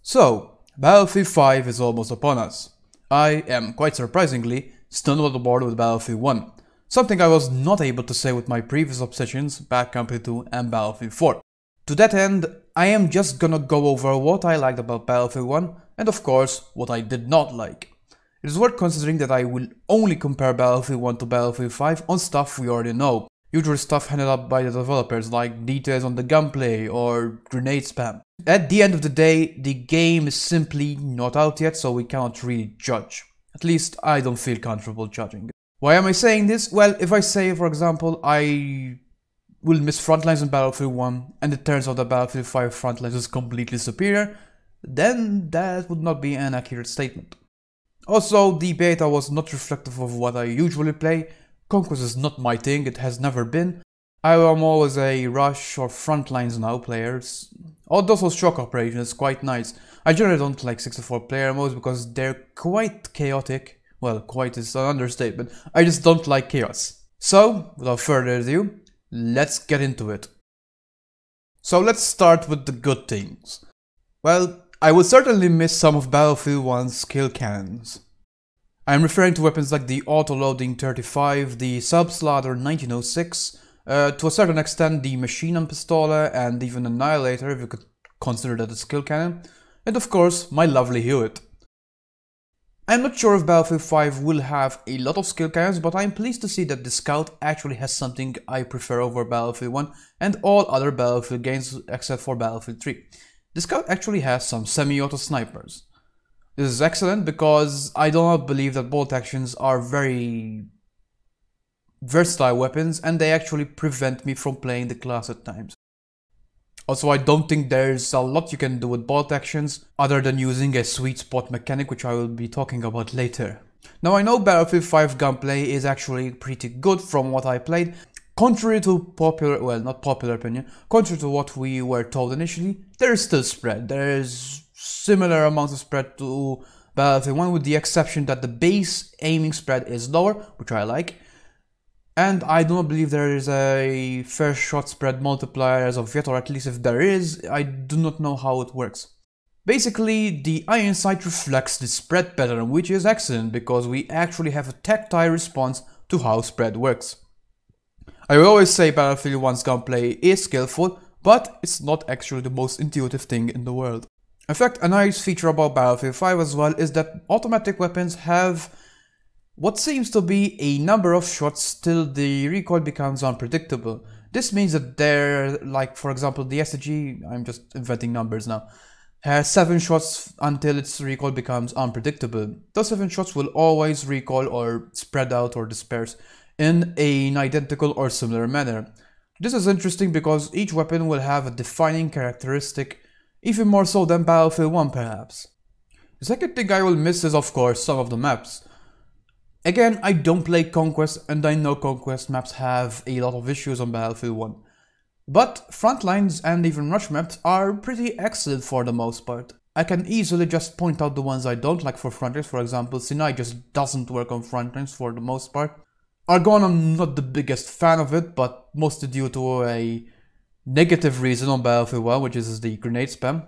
So, Battlefield 5 is almost upon us. I am, quite surprisingly, still not on board with Battlefield 1, something I was not able to say with my previous obsessions, Bad Company 2 and Battlefield 4. To that end, I am just gonna go over what I liked about Battlefield 1 and of course, what I did not like. It is worth considering that I will only compare Battlefield 1 to Battlefield 5 on stuff we already know, usual stuff handed up by the developers like details on the gunplay or grenade spam. At the end of the day, the game is simply not out yet, so we cannot really judge. At least I don't feel comfortable judging. Why am I saying this? Well, if I say, for example, I will miss Frontlines in Battlefield 1 and it turns out that Battlefield 5 Frontlines is completely superior, then that would not be an accurate statement. Also, the beta was not reflective of what I usually play. Conquest is not my thing, it has never been. I am always a Rush or Frontlines now players. Although Shock Operation is quite nice. I generally don't like 64 player modes because they're quite chaotic. Well, quite is an understatement. I just don't like chaos. So, without further ado, let's get into it. So let's start with the good things. Well, I will certainly miss some of Battlefield 1's skill cannons. I am referring to weapons like the auto-loading 35, the sub-slaughter 1906, to a certain extent the machine gun pistola and even Annihilator if you could consider that a skill cannon, and of course my lovely Hewitt. I am not sure if Battlefield 5 will have a lot of skill cannons, but I am pleased to see that the Scout actually has something I prefer over Battlefield 1 and all other Battlefield games except for Battlefield 3. The Scout actually has some semi-auto snipers. This is excellent because I do not believe that bolt actions are very versatile weapons and they actually prevent me from playing the class at times. Also, I don't think there's a lot you can do with bolt actions other than using a sweet spot mechanic, which I will be talking about later. Now, I know Battlefield 5 gunplay is actually pretty good from what I played. Contrary to popular, well, not popular opinion, contrary to what we were told initially, there is still spread. There is similar amounts of spread to Battlefield 1 with the exception that the base aiming spread is lower, which I like. And I do not believe there is a first shot spread multiplier as of yet, or at least if there is, I do not know how it works. Basically, the iron sight reflects the spread pattern, which is excellent because we actually have a tactile response to how spread works. I will always say Battlefield 1's gunplay is skillful, but it's not actually the most intuitive thing in the world. In fact, a nice feature about Battlefield 5 as well is that automatic weapons have what seems to be a number of shots till the recoil becomes unpredictable. This means that they're, like for example the STG, I'm just inventing numbers now, has 7 shots until its recoil becomes unpredictable. Those 7 shots will always recoil or spread out or disperse in an identical or similar manner. This is interesting because each weapon will have a defining characteristic, even more so than Battlefield 1 perhaps. The second thing I will miss is of course some of the maps. Again, I don't play Conquest and I know Conquest maps have a lot of issues on Battlefield 1. But Frontlines and even Rush maps are pretty excellent for the most part. I can easily just point out the ones I don't like for Frontlines, for example Sinai just doesn't work on Frontlines for the most part. Argonne, I'm not the biggest fan of it, but mostly due to a negative reason on Battlefield 1, which is the grenade spam.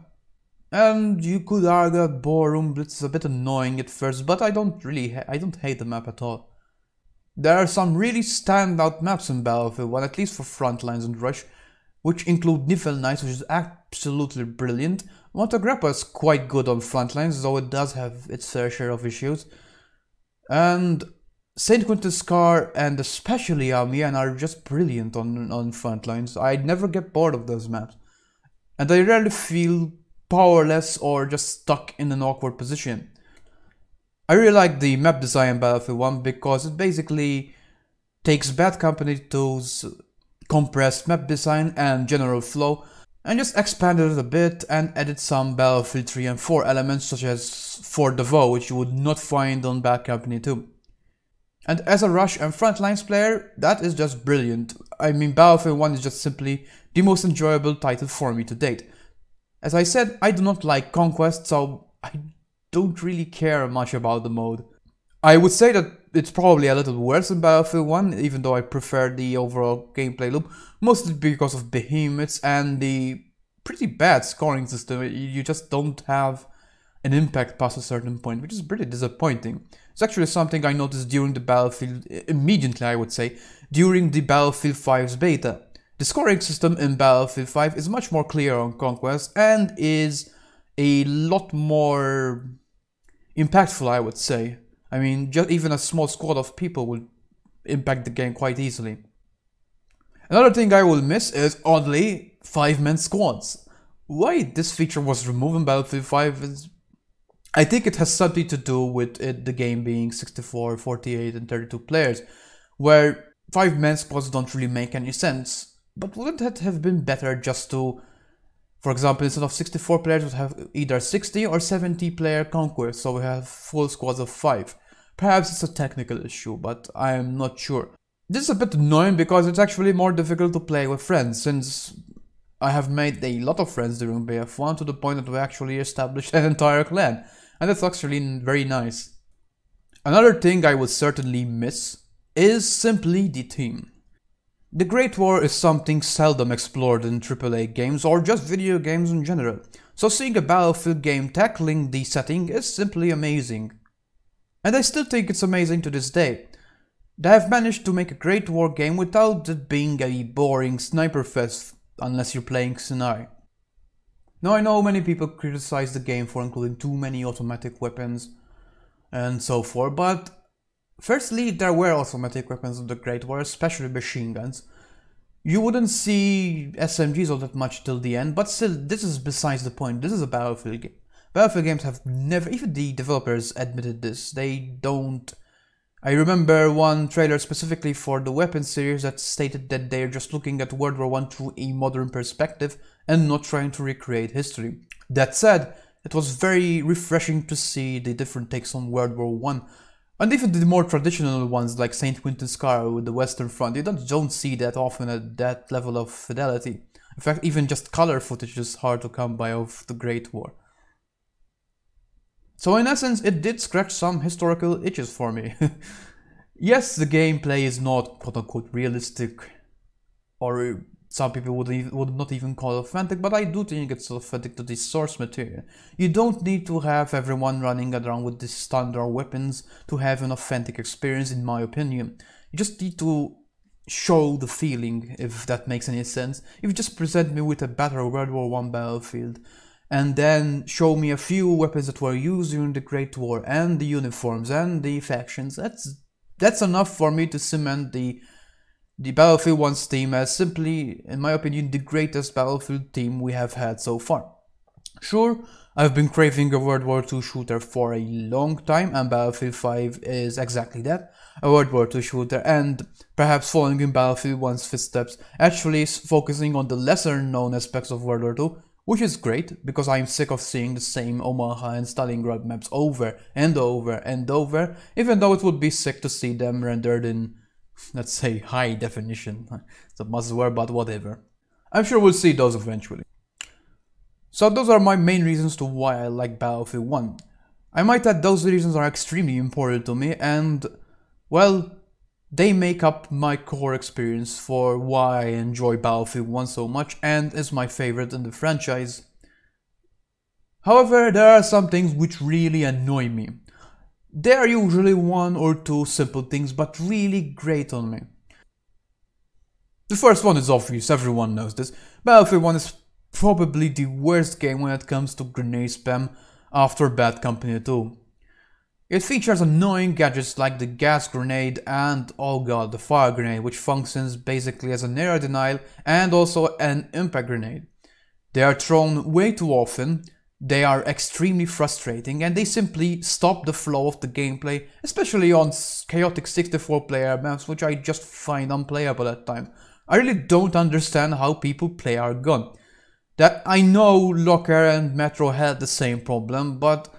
And you could argue that Ballroom Blitz is a bit annoying at first, but I don't hate the map at all. There are some really standout maps in Battlefield 1, at least for Frontlines and Rush, which include Niflheim, which is absolutely brilliant. Montegrappa is quite good on Frontlines, though it does have its fair share of issues. And St. Quentin's Scar and especially Amiens are just brilliant on Frontlines. I never get bored of those maps. And I rarely feel powerless or just stuck in an awkward position. I really like the map design in Battlefield 1 because it basically takes Bad Company 2's compressed map design and general flow and just expanded it a bit and added some Battlefield 3 and 4 elements such as Fort Devoe, which you would not find on Bad Company 2. And as a Rush and Frontlines player, that is just brilliant. I mean, Battlefield 1 is just simply the most enjoyable title for me to date. As I said, I do not like Conquest, so I don't really care much about the mode. I would say that it's probably a little worse than Battlefield 1, even though I prefer the overall gameplay loop, mostly because of behemoths and the pretty bad scoring system. You just don't have an impact past a certain point, which is pretty disappointing. It's actually something I noticed during the Battlefield, immediately I would say, during the Battlefield 5's beta. The scoring system in Battlefield 5 is much more clear on Conquest and is a lot more impactful, I would say. I mean, just even a small squad of people will impact the game quite easily. Another thing I will miss is, oddly, 5-man squads. Why this feature was removed in Battlefield 5 is... I think it has something to do with the game being 64, 48 and 32 players, where 5-man squads don't really make any sense. But wouldn't it have been better just to, for example, instead of 64 players, would have either 60 or 70 player conquest, so we have full squads of 5. Perhaps it's a technical issue, but I am not sure. This is a bit annoying because it's actually more difficult to play with friends, since I have made a lot of friends during BF1 to the point that we actually established an entire clan, and that's actually very nice. Another thing I would certainly miss is simply the team. The Great War is something seldom explored in AAA games or just video games in general, so seeing a Battlefield game tackling the setting is simply amazing. And I still think it's amazing to this day. They have managed to make a Great War game without it being a boring sniper fest, unless you're playing Sinai. Now I know many people criticize the game for including too many automatic weapons and so forth, but firstly, there were automatic weapons in the Great War, especially machine guns. You wouldn't see SMGs all that much till the end, but still, this is besides the point. This is a Battlefield game. Battlefield games have never, even the developers admitted this, they don't. I remember one trailer specifically for the weapons series that stated that they're just looking at World War I through a modern perspective and not trying to recreate history. That said, it was very refreshing to see the different takes on World War I. And even the more traditional ones like St. Quentin Scar with the Western Front, you don't see that often at that level of fidelity. In fact, even just color footage is hard to come by of the Great War. So in essence, it did scratch some historical itches for me. Yes, the gameplay is not quote-unquote realistic, or some people would not even call it authentic, but I do think it's authentic to the source material. You don't need to have everyone running around with these standard weapons to have an authentic experience, in my opinion. You just need to show the feeling, if that makes any sense. If you just present me with a better World War I battlefield, and then show me a few weapons that were used during the Great War, and the uniforms, and the factions, that's enough for me to cement the Battlefield 1's team as simply, in my opinion, the greatest Battlefield team we have had so far. Sure, I've been craving a World War II shooter for a long time, and Battlefield 5 is exactly that, a World War II shooter, and perhaps following in Battlefield 1's footsteps, actually focusing on the lesser known aspects of World War II, which is great, because I'm sick of seeing the same Omaha and Stalingrad maps over and over and over, even though it would be sick to see them rendered in, let's say, high definition. It's a buzzword, but whatever. I'm sure we'll see those eventually. So those are my main reasons to why I like Battlefield 1. I might add those reasons are extremely important to me, and, well, they make up my core experience for why I enjoy Battlefield 1 so much and is my favorite in the franchise. However, there are some things which really annoy me. They are usually one or two simple things, but really grate on me. The first one is obvious, everyone knows this. Battlefield 1 is probably the worst game when it comes to grenade spam after Bad Company 2. It features annoying gadgets like the gas grenade and, oh god, the fire grenade, which functions basically as an area denial and also an impact grenade. They are thrown way too often, they are extremely frustrating, and they simply stop the flow of the gameplay, especially on chaotic 64-player maps, which I just find unplayable at times. I really don't understand how people play our gun. That I know Locker and Metro had the same problem, but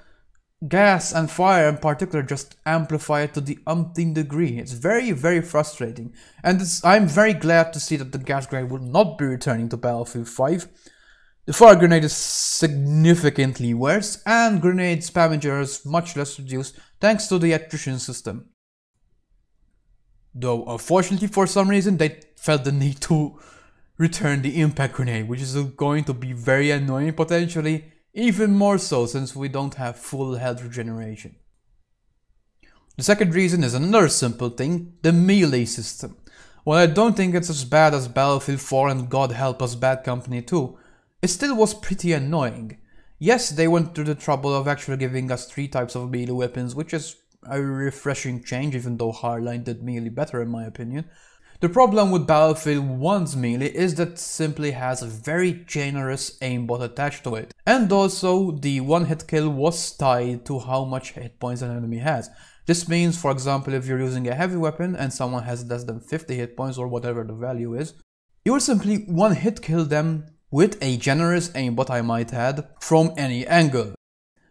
gas and fire in particular just amplify it to the umpteenth degree. It's very, very frustrating, and I'm very glad to see that the gas grenade will not be returning to Battlefield 5. The fire grenade is significantly worse, and grenade spammage is much less reduced thanks to the attrition system. Though unfortunately for some reason they felt the need to return the impact grenade, which is going to be very annoying potentially, even more so since we don't have full health regeneration. The second reason is another simple thing, the melee system. While I don't think it's as bad as Battlefield 4 and God help us Bad Company 2, it still was pretty annoying. Yes, they went through the trouble of actually giving us 3 types of melee weapons, which is a refreshing change, even though Hardline did melee better in my opinion. The problem with Battlefield 1's melee is that it simply has a very generous aimbot attached to it. And also, the one-hit kill was tied to how much hit points an enemy has. This means, for example, if you're using a heavy weapon and someone has less than 50 hit points or whatever the value is, you will simply one-hit kill them with a generous aimbot, I might add, from any angle.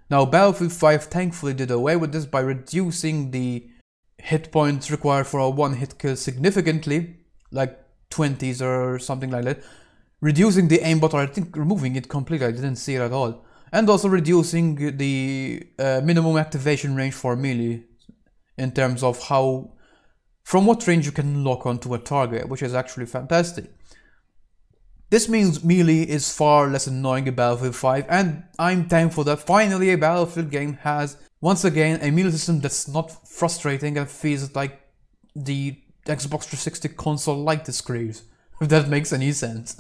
Now, Battlefield 5 thankfully did away with this by reducing the hit points required for a one-hit kill significantly, like 20s or something like that, reducing the aimbot, or I think removing it completely, I didn't see it at all, and also reducing the minimum activation range for melee in terms of from what range you can lock onto a target, which is actually fantastic. This means melee is far less annoying in Battlefield 5, and I'm thankful that finally a Battlefield game has, once again, a melee system that's not frustrating and feels like the Xbox 360 console like this craze, if that makes any sense.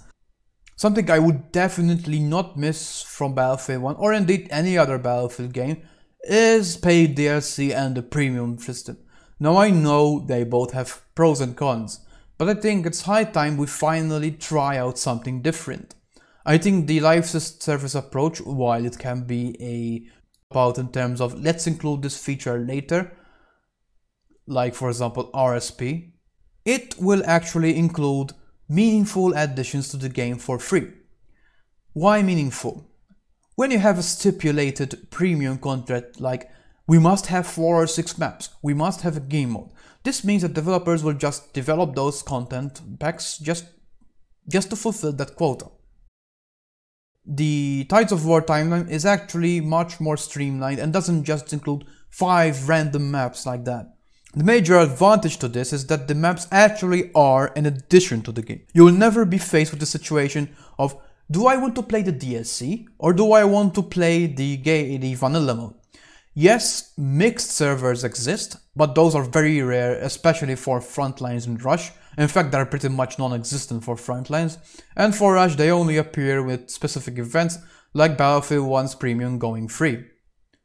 Something I would definitely not miss from Battlefield 1, or indeed any other Battlefield game, is paid DLC and the premium system. Now I know they both have pros and cons, but I think it's high time we finally try out something different. I think the live service approach, while it can be about in terms of let's include this feature later, like for example RSP, it will actually include meaningful additions to the game for free. Why meaningful? When you have a stipulated premium contract like we must have 4 or 6 maps, we must have a game mode, this means that developers will just develop those content packs just to fulfill that quota. The Tides of War timeline is actually much more streamlined and doesn't just include 5 random maps like that. The major advantage to this is that the maps actually are an addition to the game. You will never be faced with the situation of, do I want to play the DLC or do I want to play the vanilla mode? Yes, mixed servers exist, but those are very rare, especially for Frontlines and Rush. In fact, they're pretty much non-existent for Frontlines, and for Rush they only appear with specific events like Battlefield 1's premium going free,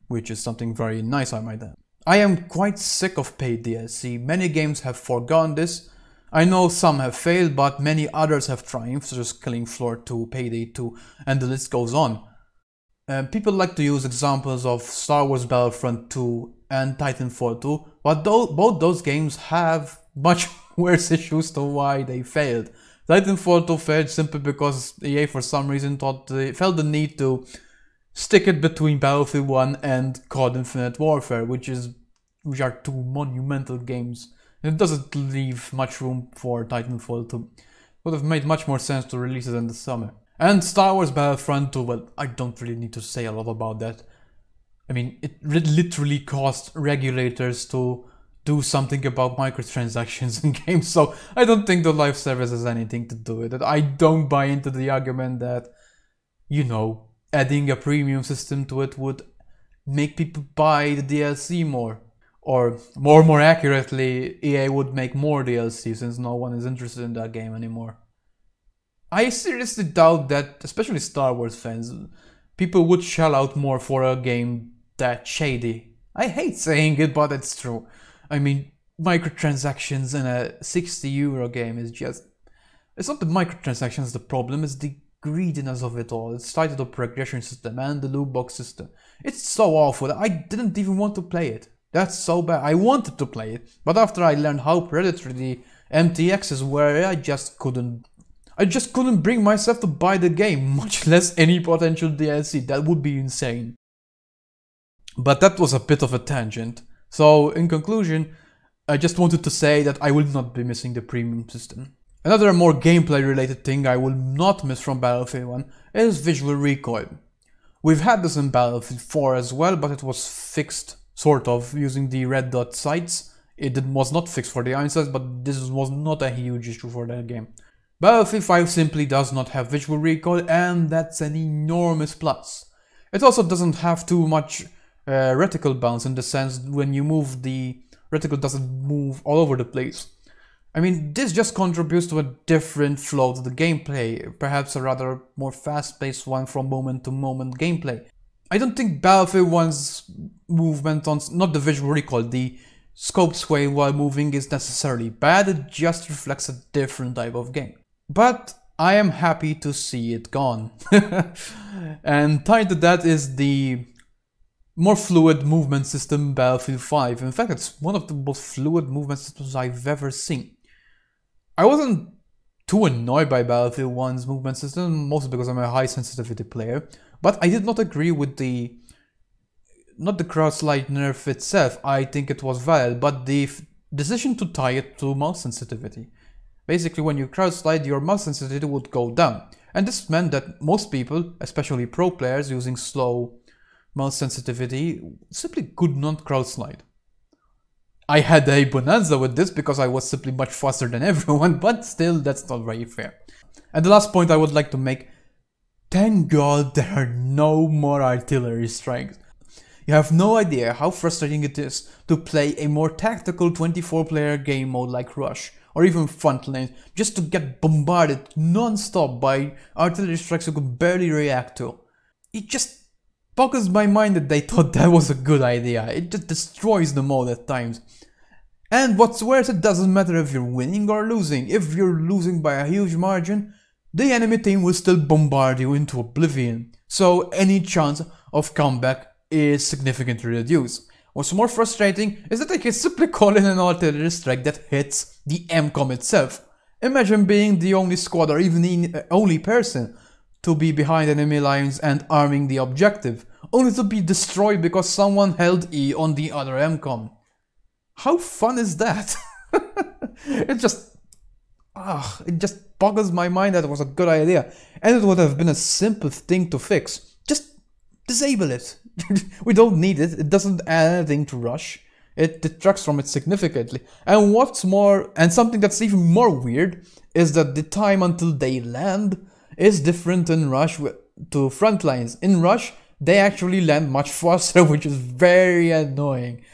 which is something very nice, I might add. I am quite sick of paid DLC. Many games have forgone this. I know some have failed, but many others have triumphed, such as Killing Floor 2, Payday 2, and the list goes on. People like to use examples of Star Wars Battlefront 2 and Titanfall 2, but both those games have much worse issues to why they failed. Titanfall 2 failed simply because EA for some reason felt the need to stick it between Battlefield 1 and COD Infinite Warfare, which are 2 monumental games. It doesn't leave much room for Titanfall 2. Would have made much more sense to release it in the summer. And Star Wars Battlefront 2, well, I don't really need to say a lot about that. I mean, it literally caused regulators to do something about microtransactions in games, so I don't think the live service has anything to do with it. I don't buy into the argument that, you know, adding a premium system to it would make people buy the DLC more. Or more accurately, EA would make more DLC since no one is interested in that game anymore. I seriously doubt that, especially Star Wars fans, people would shell out more for a game that shady. I hate saying it, but it's true. I mean, microtransactions in a €60 game is just... It's not the microtransactions the problem, it's the greediness of it all. It's tied to the progression system and the loot box system. It's so awful that I didn't even want to play it. That's so bad. I wanted to play it, but after I learned how predatory the MTXs were, I just couldn't bring myself to buy the game, much less any potential DLC. That would be insane. But that was a bit of a tangent. So, in conclusion, I just wanted to say that I will not be missing the premium system. Another more gameplay related thing I will not miss from Battlefield 1 is visual recoil. We've had this in Battlefield 4 as well, but it was fixed, sort of, using the red dot sights. It was not fixed for the iron sights, but this was not a huge issue for that game. Battlefield 5 simply does not have visual recall, and that's an enormous plus. It also doesn't have too much reticle bounce, in the sense when you move, the reticle doesn't move all over the place. I mean, this just contributes to a different flow to the gameplay, perhaps a rather more fast-paced one from moment to moment gameplay. I don't think Battlefield 1's movement on, not the visual recall, the scope sway while moving is necessarily bad, it just reflects a different type of game. But I am happy to see it gone. And tied to that is the more fluid movement system Battlefield 5. In fact, it's one of the most fluid movement systems I've ever seen. I wasn't too annoyed by Battlefield 1's movement system, mostly because I'm a high sensitivity player, but I did not agree with not the crowd slide nerf itself. I think it was valid, but the decision to tie it to mouse sensitivity. Basically, when you crowd slide, your mouse sensitivity would go down, and this meant that most people, especially pro players using slow mouse sensitivity, simply could not crowd slide. I had a bonanza with this because I was simply much faster than everyone, but still, that's not very fair. And the last point I would like to make: thank God there are no more artillery strikes. You have no idea how frustrating it is to play a more tactical 24-player game mode like Rush, or even Frontline, just to get bombarded non-stop by artillery strikes you could barely react to. It just boggles my mind that they thought that was a good idea. It just destroys the mode at times. And what's worse, it doesn't matter if you're winning or losing. If you're losing by a huge margin, the enemy team will still bombard you into oblivion. So any chance of comeback is significantly reduced. What's more frustrating is that I can simply call in an artillery strike that hits the MCOM itself. Imagine being the only squad or even the only person to be behind enemy lines and arming the objective, only to be destroyed because someone held E on the other MCOM. How fun is that? It just boggles my mind that it was a good idea, and it would have been a simple thing to fix. Just disable it. We don't need it. It doesn't add anything to Rush. It detracts from it significantly. And what's more, and something that's even more weird, is that the time until they land is different in Rush to Frontlines. In Rush, they actually land much faster, which is very annoying.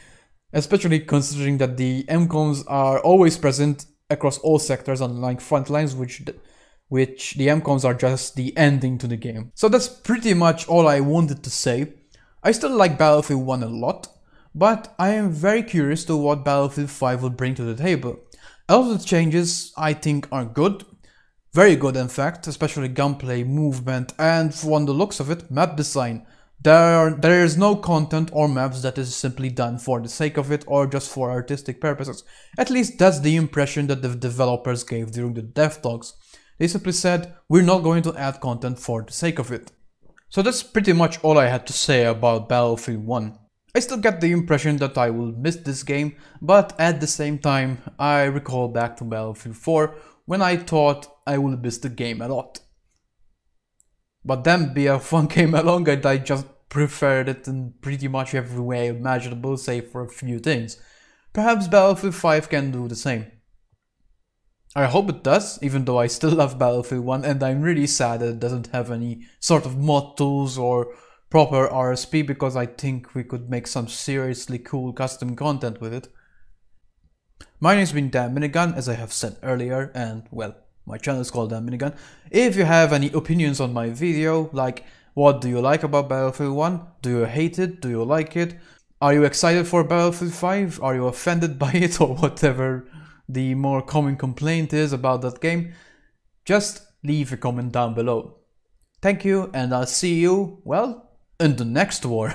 Especially considering that the MCOMs are always present across all sectors, unlike Frontlines, which the MCOMs are just the ending to the game. So that's pretty much all I wanted to say. I still like Battlefield 1 a lot, but I am very curious to what Battlefield 5 will bring to the table. A lot of the changes I think are good, very good in fact, especially gunplay, movement, and from the looks of it, map design. There is no content or maps that is simply done for the sake of it or just for artistic purposes. At least that's the impression that the developers gave during the dev talks. They simply said, we're not going to add content for the sake of it. So that's pretty much all I had to say about Battlefield 1. I still get the impression that I will miss this game, but at the same time I recall back to Battlefield 4 when I thought I would miss the game a lot. But then BF1 came along and I just preferred it in pretty much every way imaginable, save for a few things. Perhaps Battlefield 5 can do the same. I hope it does, even though I still love Battlefield 1, and I'm really sad that it doesn't have any sort of mod tools or proper RSP, because I think we could make some seriously cool custom content with it. My name's been Danminigun, as I have said earlier, and well, my channel is called Danminigun. If you have any opinions on my video, like what do you like about Battlefield 1? Do you hate it? Do you like it? Are you excited for Battlefield 5? Are you offended by it, or whatever the more common complaint is about that game? Just leave a comment down below. Thank you, and I'll see you, well, in the next war.